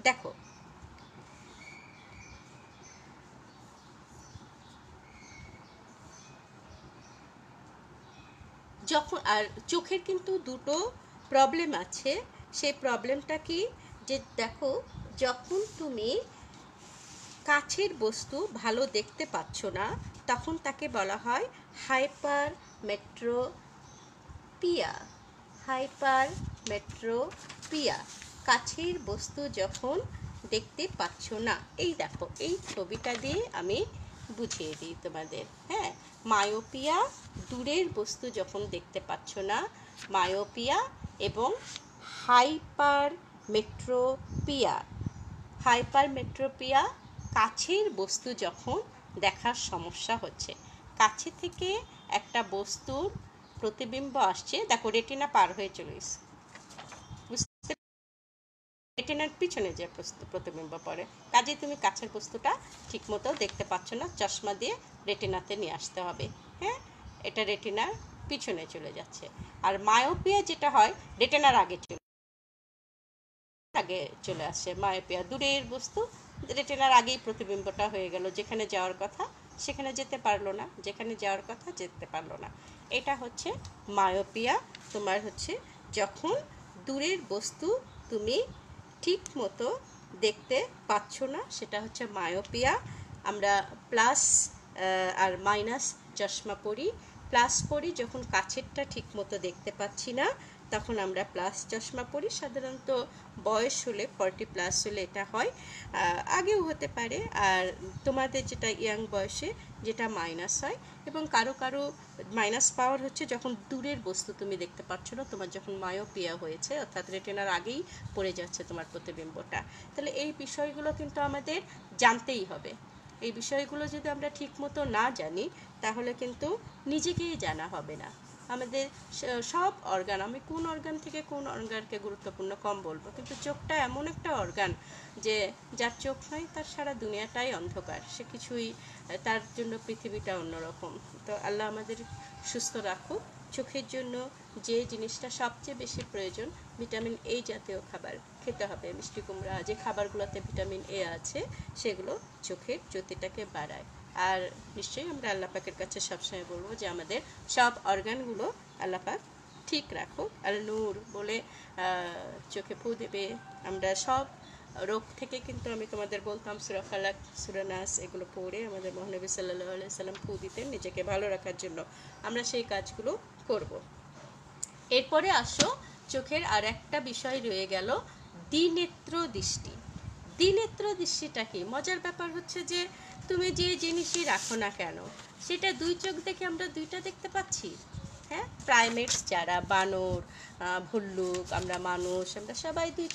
দেখো যখন, আর চোখের কিন্তু দুটো প্রবলেম আছে। সেই প্রবলেমটা কি, যে দেখো যখন তুমি কাছের বস্তু ভালো দেখতে পাচ্ছ না তখন তাকে বলা হয় হাইপারমেট্রোপিয়া। কাছের বস্তু যখন দেখতে পাচ্ছ না, এই দেখো এই ছবিটা দিয়ে আমি বুঝিয়ে দিই তোমাদের। হ্যাঁ, মায়োপিয়া দূরের বস্তু যখন দেখতে পাচ্ছ না, মায়োপিয়া, এবং হাইপারমেট্রোপিয়া কাছের বস্তু যখন দেখার সমস্যা হচ্ছে, কাছে থেকে একটা বস্তুর প্রতিবিম্ব আসছে, দেখো রেটিনা পার হয়ে চলে এসেছে, রেটিনার পিছনে যে প্রতিবিম্ব পড়ে, কাজে তুমি কাছের বস্তুটা ঠিক মতো দেখতে পাচ্ছ না, চশমা দিয়ে রেটিনাতে নিয়ে আসতে হবে। হ্যাঁ, এটা রেটিনার পিছনে চলে যাচ্ছে। আর মায়োপিয়া যেটা হয় রেটিনার আগে চলে আসে। মায়োপিয়া দূরের বস্তু রেটিনার আগেই প্রতিবিম্বটা হয়ে গেল, যেখানে যাওয়ার কথা সেখানে যেতে পারলো না, যেখানে যাওয়ার কথা যেতে পারলো না। এটা হচ্ছে মায়োপিয়া। তোমার হচ্ছে যখন দূরের বস্তু তুমি ঠিক মতো দেখতে পাচ্ছ না, সেটা হচ্ছে মায়োপিয়া। আমরা প্লাস আর মাইনাস চশমা পরি। প্লাস পরি যখন কাছেরটা ঠিক মতো দেখতে পাচ্ছি না, তখন আমরা প্লাস চশমা পরি। সাধারণত বয়স হলে 40+ হলে এটা হয়, আগেও হতে পারে। আর তোমাদের যেটা ইয়াং বয়সে যেটা মাইনাস হয়, এবং কারো কারো মাইনাস পাওয়ার হচ্ছে যখন দূরের বস্তু তুমি দেখতে পাচ্ছ না, তোমার যখন মায়োপিয়া হয়েছে, অর্থাৎ রেটিনার আগেই পড়ে যাচ্ছে তোমার প্রতিবিম্বটা। তাহলে এই বিষয়গুলো কিন্তু আমাদের জানতেই হবে। এই বিষয়গুলো যদি আমরা ঠিক মতো না জানি তাহলে কিন্তু নিজেকেই জানা হবে না। আমাদের সব অর্গান, আমি কোন অর্গান থেকে কোন অর্গানকে গুরুত্বপূর্ণ কম বলবো, কিন্তু চোখটা এমন একটা অর্গান যে যার চোখ নাই তার সারা দুনিয়াটাই অন্ধকার, সে কিছুই, তার জন্য পৃথিবীটা অন্যরকম। তো আল্লাহ আমাদের সুস্থ রাখুক। চোখের জন্য যে জিনিসটা সবচেয়ে বেশি প্রয়োজন, ভিটামিন এ জাতীয় খাবার খেতে হবে। মিষ্টি কুমড়া, যে খাবারগুলোতে ভিটামিন এ আছে সেগুলো চোখের জ্যোতিটাকে বাড়ায়। আর নিশ্চয়ই আমরা আল্লাহ পাকের কাছে সবসময় বলবো যে আমাদের সব অর্গানগুলো আল্লাহ পাক ঠিক রাখুক। আল নূর বলে চোখে ফু দেবে। আমরা সব রোগ থেকে কিন্তু, আমি তোমাদের বলতাম সূরা ফালাক, সূরা নাস এগুলো পড়ে আমাদের মহানবী সাল্লাল্লাহু আলাইহি সাল্লাম ফু দিতেন নিজেকে ভালো রাখার জন্য। আমরা সেই কাজগুলো করব। এরপরে আসো, চোখের আর একটা বিষয় রয়ে গেল দ্বিনেত্র দৃষ্টি। দ্বিনেত্র দৃষ্টিটা কি? মজার ব্যাপার হচ্ছে যে তুমি যে জিনিসই রাখো না কেন, সেটা দুই চোখ দেখে আমরা দুইটা দেখতে পাচ্ছি? হ্যাঁ, প্রাইমেটস যারা, বানর, ভল্লুক, আমরা মানুষ, আমরা সবাই দুই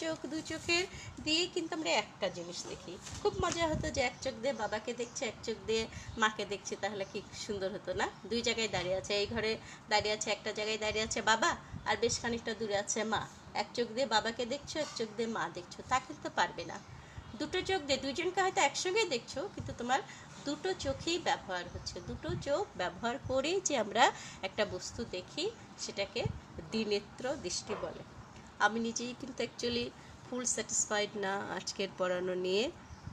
চোখের দিয়ে কিন্তু আমরা একটা জিনিস দেখি। খুব মজা হতো যে এক চোখ দিয়ে বাবাকে দেখছে, এক চোখ দিয়ে মাকে দেখছে, তাহলে কি সুন্দর হতো না? দুই জায়গায় দাঁড়িয়ে আছে, এই ঘরে দাঁড়িয়ে আছে, একটা জায়গায় দাঁড়িয়ে আছে বাবা, আর বেশ খানিকটা দূরে আছে মা। এক চোখ দিয়ে বাবাকে দেখছো, এক চোখ দিয়ে মা দেখছো, তা কিন্তু পারবে না। দুটো চোখ দিয়ে দুইজনকে হয়তো একসঙ্গেই দেখছো, কিন্তু তোমার দুটো চোখেই ব্যবহার হচ্ছে। দুটো চোখ ব্যবহার করেই যে আমরা একটা বস্তু দেখি, সেটাকে দ্বিনেত্র দৃষ্টি বলে। আমি নিজেই কিন্তু অ্যাকচুয়ালি ফুল স্যাটিসফাইড না আজকের পড়ানো নিয়ে,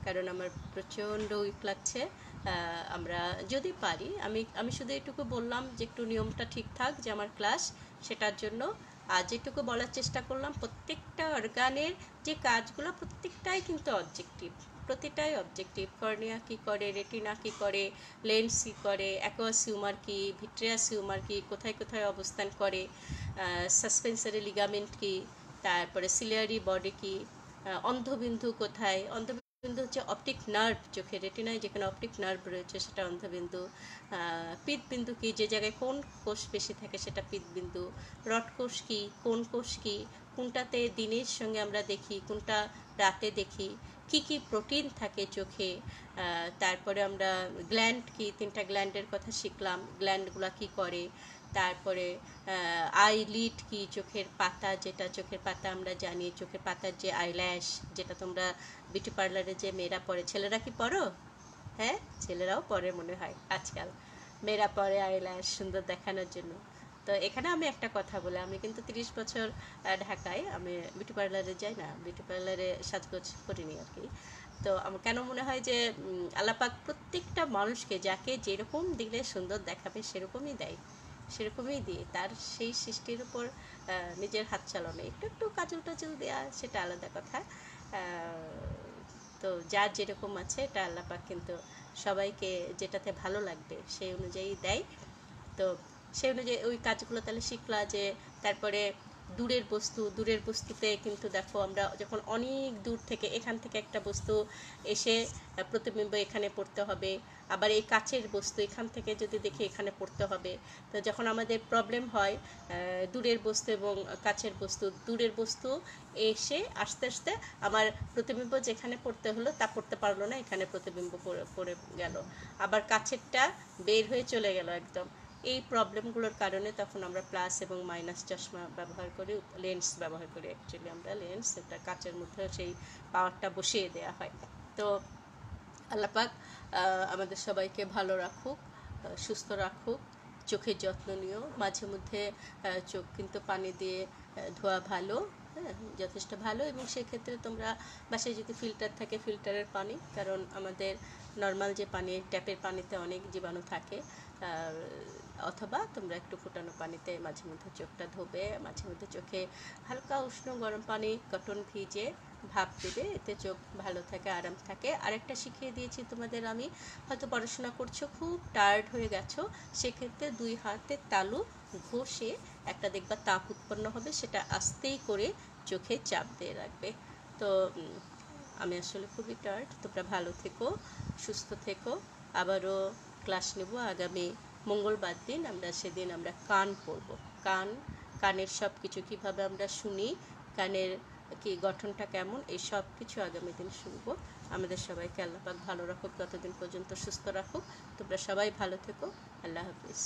কারণ আমার প্রচণ্ড উইক লাগছে। আমরা যদি পারি, আমি শুধু এটুকু বললাম যে একটু নিয়মটা ঠিকঠাক যে আমার ক্লাস, সেটার জন্য আর যেটুকু বলার চেষ্টা করলাম, প্রত্যেকটা অর্গানের যে কাজগুলো প্রত্যেকটাই কিন্তু অবজেক্টিভ, প্রতিটাই অবজেক্টিভ। কর্নিয়া কী করে, রেটিনা কী করে, লেন্স কী করে, অ্যাকোয়াস হিউমার কী, ভিট্রিয়াস হিউমার কী, কোথায় কোথায় অবস্থান করে, সাসপেন্সারি লিগামেন্ট কী, তারপরে সিলিয়ারি বডি কী, অন্ধবিন্দু কোথায়, অন্ধবিন্দু হচ্ছে অপটিক নার্ভ, চোখের রেটিনায় যেখানে অপটিক নার্ভ রয়েছে সেটা অন্ধবিন্দু। পিতবিন্দু কি, যে জায়গায় কোন কোষ বেশি থাকে সেটা পিতবিন্দু। রড কোষ কি, কোন কোষ কি, কোনটাতে দিনের সঙ্গে আমরা দেখি, কোনটা রাতে দেখি, কি কি প্রোটিন থাকে চোখে। তারপরে আমরা গ্ল্যান্ড কি, 3টা গ্ল্যান্ডের কথা শিখলাম, গ্ল্যান্ডগুলো কি করে। তারপরে আইলিড কি, চোখের পাতা, যেটা চোখের পাতা আমরা জানি, চোখের পাতার যে আইল্যাশ, যেটা তোমরা বিউটি পার্লারে যে মেয়েরা পরে, ছেলেরা কি পরো? হ্যাঁ, ছেলেরাও পরে মনে হয় আজকাল, মেয়েরা পরে আইল্যাশ সুন্দর দেখানোর জন্য। তো এখানে আমি একটা কথা বলে, আমি কিন্তু 30 বছর ঢাকায়, আমি বিউটি পার্লারে যাই না, বিউটি পার্লারে সাজগোজ করিনি আর কি। তো আমার কেন মনে হয় যে আল্লাপাক প্রত্যেকটা মানুষকে যাকে যেরকম দিলে সুন্দর দেখাবে সেরকমই দেয়, সেরকমই দিয়ে তার সেই সৃষ্টির উপর নিজের হাত চালানো, একটু একটু কাজল টাজল দেওয়া সেটা আলাদা কথা। তো যার যেরকম আছে, এটা আল্লাপাক কিন্তু সবাইকে যেটাতে ভালো লাগবে সেই অনুযায়ী দেয়। তো সেই অনুযায়ী ওই কাজগুলো তাহলে শিখলা। যে তারপরে দূরের বস্তুতে কিন্তু দেখো, আমরা যখন অনেক দূর থেকে, এখান থেকে একটা বস্তু এসে প্রতিবিম্ব এখানে পড়তে হবে, আবার এই কাছের বস্তু এখান থেকে যদি দেখি এখানে পড়তে হবে। তো যখন আমাদের প্রবলেম হয় দূরের বস্তু এবং কাছের বস্তু, দূরের বস্তু এসে আস্তে আস্তে আমার প্রতিবিম্ব যেখানে পড়তে হলো তা পড়তে পারলো না, এখানে প্রতিবিম্ব পড়ে গেল, আবার কাছেরটা বের হয়ে চলে গেল একদম। এই প্রবলেমগুলোর কারণে তখন আমরা প্লাস এবং মাইনাস চশমা ব্যবহার করি, লেন্স ব্যবহার করি। অ্যাকচুয়ালি আমরা লেন্স, এটা কাচের মধ্যে সেই পাওয়ারটা বসিয়ে দেওয়া হয়। তো আল্লাপাক আমাদের সবাইকে ভালো রাখুক, সুস্থ রাখুক। চোখের যত্ন নিও, মাঝে মধ্যে চোখ কিন্তু পানি দিয়ে ধোয়া ভালো, হ্যাঁ, যথেষ্ট ভালো। এবং সেক্ষেত্রে তোমরা বাসায় যদি ফিল্টার থাকে, ফিল্টারের পানি, কারণ আমাদের নর্মাল যে পানি, ট্যাপের পানিতে অনেক জীবাণু থাকে। অথবা তোমরা একটু ফুটানো পানিতে মাঝে মধ্যে চোখটা ধোবে, মাঝে মধ্যে চোখে হালকা উষ্ণ গরম পানি কটন ভিজে ভাপ দেবে, এতে চোখ ভালো থাকে, আরাম থাকে। আরেকটা শিখিয়ে দিয়েছি তোমাদের আমি, হয়তো পড়াশোনা করছো, খুব টায়ার্ড হয়ে গেছো, সেক্ষেত্রে 2 হাতের তালু ঘষে একটা দেখবা তাপ উৎপন্ন হবে, সেটা আস্তেই করে চোখে চাপ দিয়ে রাখবে। তো আমি আসলে খুবই টায়ার্ড, তোমরা ভালো থেকো, সুস্থ থেকো। আবারও ক্লাস নেব আগামী মঙ্গলবার দিন। সেদিন আমরা কান পড়ব, কানের সব কিছু কীভাবে আমরা শুনি, কানের কি গঠনটা কেমন, এই সব কিছু আগামী দিন শুনবো। আমাদের সবাইকে আল্লাহ পাক ভালো রাখুক, ততদিন পর্যন্ত সুস্থ রাখুক। তোমরা সবাই ভালো থেকো। আল্লাহ হাফিজ।